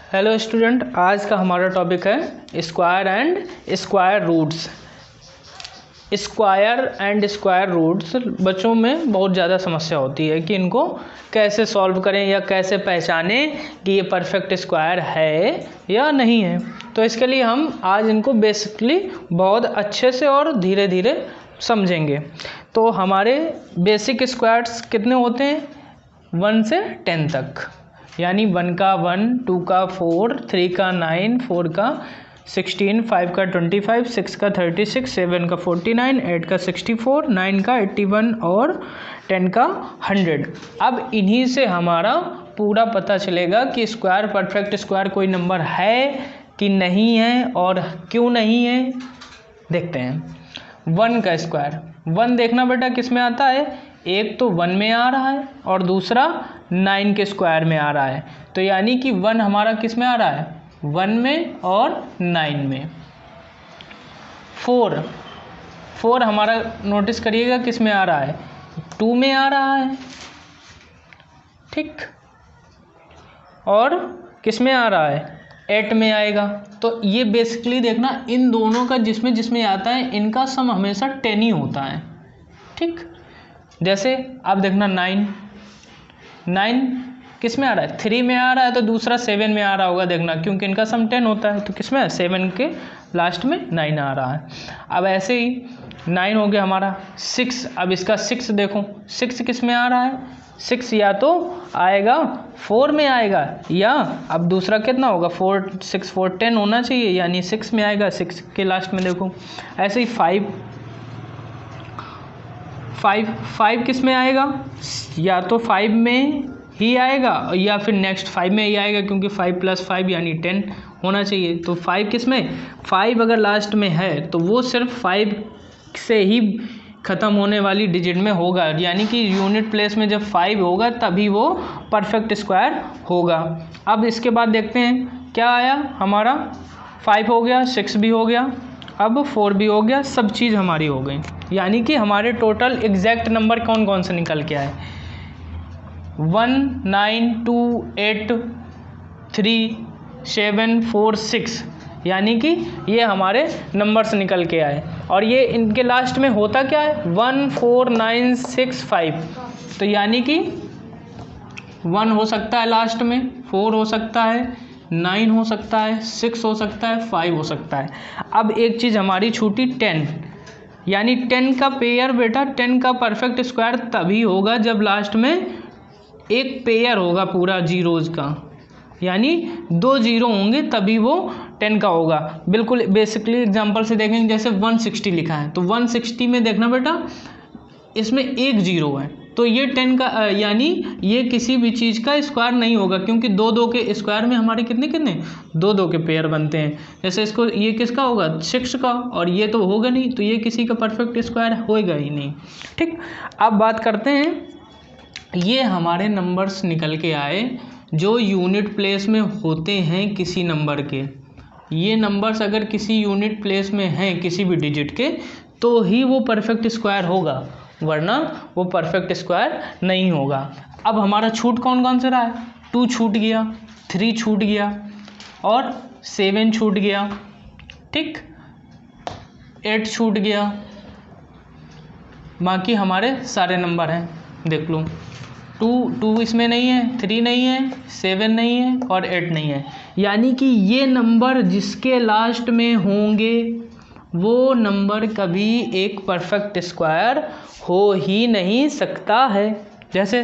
Hello student, आज का हमारा टॉपिक है square and square roots. Square and square roots बच्चों में बहुत ज़्यादा समस्या होती है कि इनको कैसे सॉल्व करें या कैसे पहचानें कि ये परफेक्ट स्क्वायर है या नहीं है। तो इसके लिए हम आज इनको बेसिकली बहुत अच्छे से और धीरे धीरे समझेंगे। तो हमारे बेसिक स्क्वायर्स कितने होते हैं? 1 से 10 तक, यानी 1 का 1, 2 का 4, 3 का 9, 4 का 16, 5 का 25, 6 का 36, 7 का 49, 8 का 64, 9 का 81 और 10 का 100। अब इन्हीं से हमारा पूरा पता चलेगा कि स्क्वायर परफेक्ट स्क्वायर कोई नंबर है कि नहीं है और क्यों नहीं है। देखते हैं 1 का स्क्वायर। 1 देखना बेटा किस में आता है, एक तो 1 में आ रहा है और दूसरा 9 के स्क्वायर में आ रहा है। तो यानी कि 1 हमारा किस में आ रहा है, 1 में और 9 में। 4 हमारा नोटिस करिएगा किस में आ रहा है, 2 में आ रहा है, ठीक, और किस में आ रहा है, 8 में आएगा। तो ये बेसिकली देखना इन दोनों का जिसमें आता है इनका सम हमेशा 10 ही होता है, ठीक। जैसे आप देखना 9 किस में आ रहा है, 3 में आ रहा है, तो दूसरा 7 में आ रहा होगा, देखना, क्योंकि इनका सम 10 होता है। तो किस में है, 7 के लास्ट में 9 आ रहा है। अब ऐसे ही 9 हो गया हमारा। 6, अब इसका 6 देखो, 6 किस में आ रहा है, 6 या तो आएगा 4 में आएगा, या अब दूसरा कितना होगा, 4 6 4 10 होना चाहिए, यानी 6 में आएगा, 6 के लास्ट में देखो। ऐसे ही 5 किस में आएगा, या तो 5 में ही आएगा या फिर नेक्स्ट 5 में ही आएगा, क्योंकि 5 + 5 यानी 10 होना चाहिए। तो 5 किस में, 5 अगर लास्ट में है तो वो सिर्फ 5 से ही ख़त्म होने वाली डिजिट में होगा, यानी कि यूनिट प्लेस में जब 5 होगा तभी वो परफेक्ट स्क्वायर होगा। अब इसके बाद देखते हैं क्या आया हमारा, 5 हो गया, 6 भी हो गया, अब 4 भी हो गया, सब चीज़ हमारी हो गई। यानी कि हमारे टोटल एग्जैक्ट नंबर कौन कौन से निकल के आए, 1 9 2 8 3 7 4 6, यानी कि ये हमारे नंबर्स निकल के आए। और ये इनके लास्ट में होता क्या है, 1 4 9 6 5। तो यानी कि 1 हो सकता है लास्ट में, 4 हो सकता है, 9 हो सकता है, 6 हो सकता है, 5 हो सकता है। अब एक चीज़ हमारी छूटी 10, यानी 10 का पेयर बेटा, 10 का परफेक्ट स्क्वायर तभी होगा जब लास्ट में एक पेयर होगा पूरा जीरोज़ का, यानी 2 जीरो होंगे तभी वो 10 का होगा। बिल्कुल बेसिकली एग्जांपल से देखेंगे, जैसे 160 लिखा है तो 160 में देखना बेटा इसमें एक जीरो है, तो ये 10 का यानी ये किसी भी चीज़ का स्क्वायर नहीं होगा, क्योंकि 2 के स्क्वायर में हमारे कितने 2 के पेयर बनते हैं। जैसे इसको ये किसका होगा, 6 का, और ये तो होगा नहीं, तो ये किसी का परफेक्ट स्क्वायर होएगा ही नहीं, ठीक। अब बात करते हैं, ये हमारे नंबर्स निकल के आए जो यूनिट प्लेस में होते हैं किसी नंबर के। ये नंबर्स अगर किसी यूनिट प्लेस में हैं किसी भी डिजिट के तो ही वो परफेक्ट स्क्वायर होगा, वरना वो परफेक्ट स्क्वायर नहीं होगा। अब हमारा छूट कौन कौन से रहा है, 2 छूट गया, 3 छूट गया और 7 छूट गया, ठीक, 8 छूट गया, बाकी हमारे सारे नंबर हैं, देख लो। 2 इसमें नहीं है, 3 नहीं है, 7 नहीं है और 8 नहीं है। यानी कि ये नंबर जिसके लास्ट में होंगे वो नंबर कभी एक परफेक्ट स्क्वायर हो ही नहीं सकता है। जैसे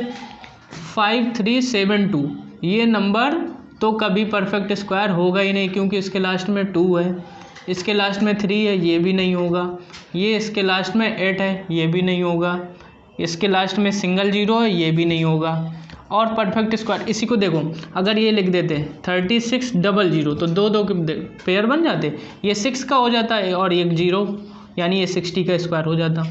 5372, ये नंबर तो कभी परफेक्ट स्क्वायर होगा ही नहीं, क्योंकि इसके लास्ट में 2 है, इसके लास्ट में 3 है, ये भी नहीं होगा, ये इसके लास्ट में 8 है, ये भी नहीं होगा, इसके लास्ट में सिंगल जीरो है, ये भी नहीं होगा। और परफेक्ट स्क्वायर इसी को देखो, अगर ये लिख देते 3600, तो 2 के पेयर बन जाते, ये 6 का हो जाता है और एक जीरो, यानी ये 60 का स्क्वायर हो जाता।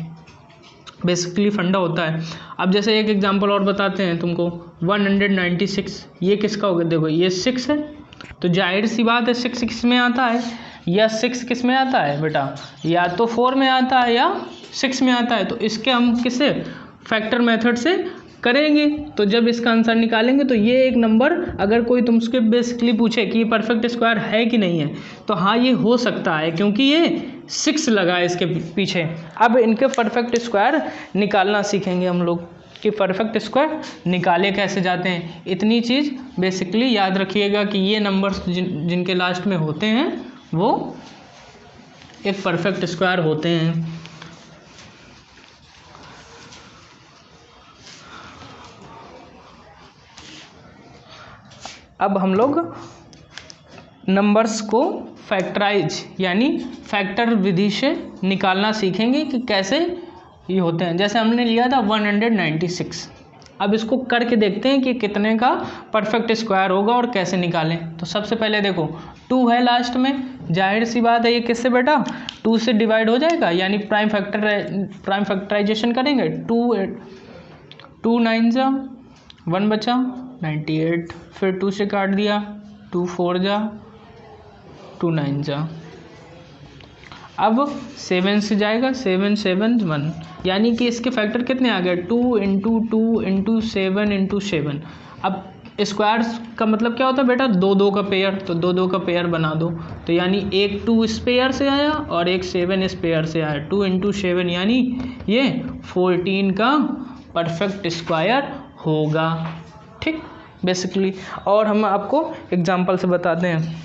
बेसिकली फंडा होता है। अब जैसे एक एग्जांपल और बताते हैं तुमको, 196, ये किसका हो गया, देखो ये 6 है, तो जाहिर सी बात है 6 किस में आता है, या 6 किस में आता है बेटा, या तो 4 में आता है या 6 में आता है। तो इसके हम किससे फैक्टर मेथड से करेंगे। तो जब इसका आंसर निकालेंगे तो ये एक नंबर, अगर कोई तुमसे बेसिकली पूछे कि ये परफेक्ट स्क्वायर है कि नहीं है, तो हाँ ये हो सकता है, क्योंकि ये 6 लगा है इसके पीछे। अब इनके परफेक्ट स्क्वायर निकालना सीखेंगे हम लोग कि परफेक्ट स्क्वायर निकाले कैसे जाते हैं। इतनी चीज़ बेसिकली याद रखिएगा कि ये नंबर्स जिनके लास्ट में होते हैं वो एक परफेक्ट स्क्वायर होते हैं। अब हम लोग नंबर्स को फैक्टराइज यानी फैक्टर विधि से निकालना सीखेंगे कि कैसे ये होते हैं। जैसे हमने लिया था 196, अब इसको करके देखते हैं कि कितने का परफेक्ट स्क्वायर होगा और कैसे निकालें। तो सबसे पहले देखो 2 है लास्ट में, जाहिर सी बात है ये किससे बेटा 2 से डिवाइड हो जाएगा, यानी प्राइम फैक्टराइजेशन करेंगे। 2 9 जा 1 बचा 98, फिर 2 से काट दिया 2 4 जा 2 9 जा। अब 7 से जाएगा 7 7 1, यानी कि इसके फैक्टर कितने आ गए 2 × 2 × 7 × 7। अब स्क्वायर्स का मतलब क्या होता है बेटा 2 का पेयर, तो 2 का पेयर बना दो। तो यानी एक 2 इस पेयर से आया और एक 7 इस पेयर से आया, 2 × 7 यानी ये 14 का परफेक्ट स्क्वायर होगा। ठीक बेसिकली। और हम आपको एग्जांपल से बताते हैं।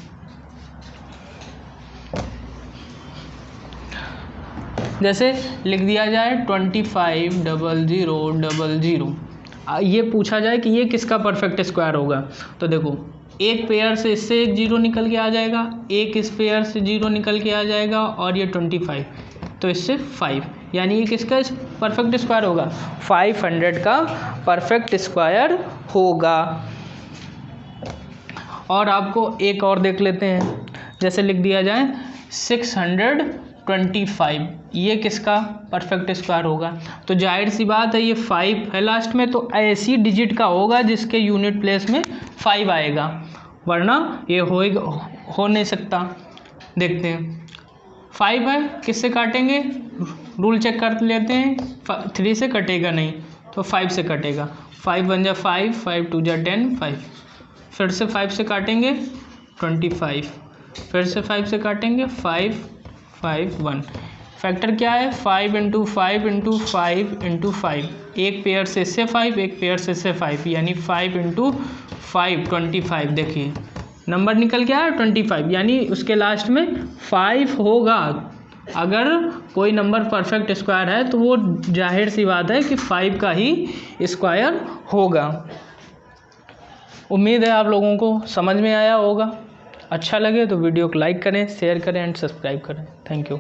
जैसे लिख दिया जाए 250000, ये पूछा जाए कि ये किसका परफेक्ट स्क्वायर होगा। तो देखो एक पेयर से इससे एक 0 निकल के आ जाएगा, एक इस पेयर से 0 निकल के आ जाएगा और ये 25, तो इससे 5, यानी ये किसका परफेक्ट स्क्वायर होगा 500 का परफेक्ट स्क्वायर होगा। और आपको एक और देख लेते हैं। जैसे लिख दिया जाए 625, ये किसका परफेक्ट स्क्वायर होगा। तो जाहिर सी बात है ये 5 है लास्ट में, तो ऐसी डिजिट का होगा जिसके यूनिट प्लेस में 5 आएगा, वरना ये हो नहीं सकता। देखते हैं 5 है, किससे काटेंगे, रूल चेक कर लेते हैं। 3 से कटेगा नहीं, तो 5 से कटेगा। 5 1 जा 5, 5 2 जा 10, 5। फिर से 5 से काटेंगे 25, फिर से 5 से काटेंगे 5 5 1। फैक्टर क्या है 5 × 5 × 5 × 5, एक पेयर से इससे 5, एक पेयर से इससे 5, यानी 5 × 5 25। देखिए नंबर निकल के आया 25, यानी उसके लास्ट में 5 होगा। अगर कोई नंबर परफेक्ट स्क्वायर है तो वो जाहिर सी बात है कि 5 का ही स्क्वायर होगा। उम्मीद है आप लोगों को समझ में आया होगा। अच्छा लगे तो वीडियो को लाइक करें, शेयर करें एंड सब्सक्राइब करें। Thank you.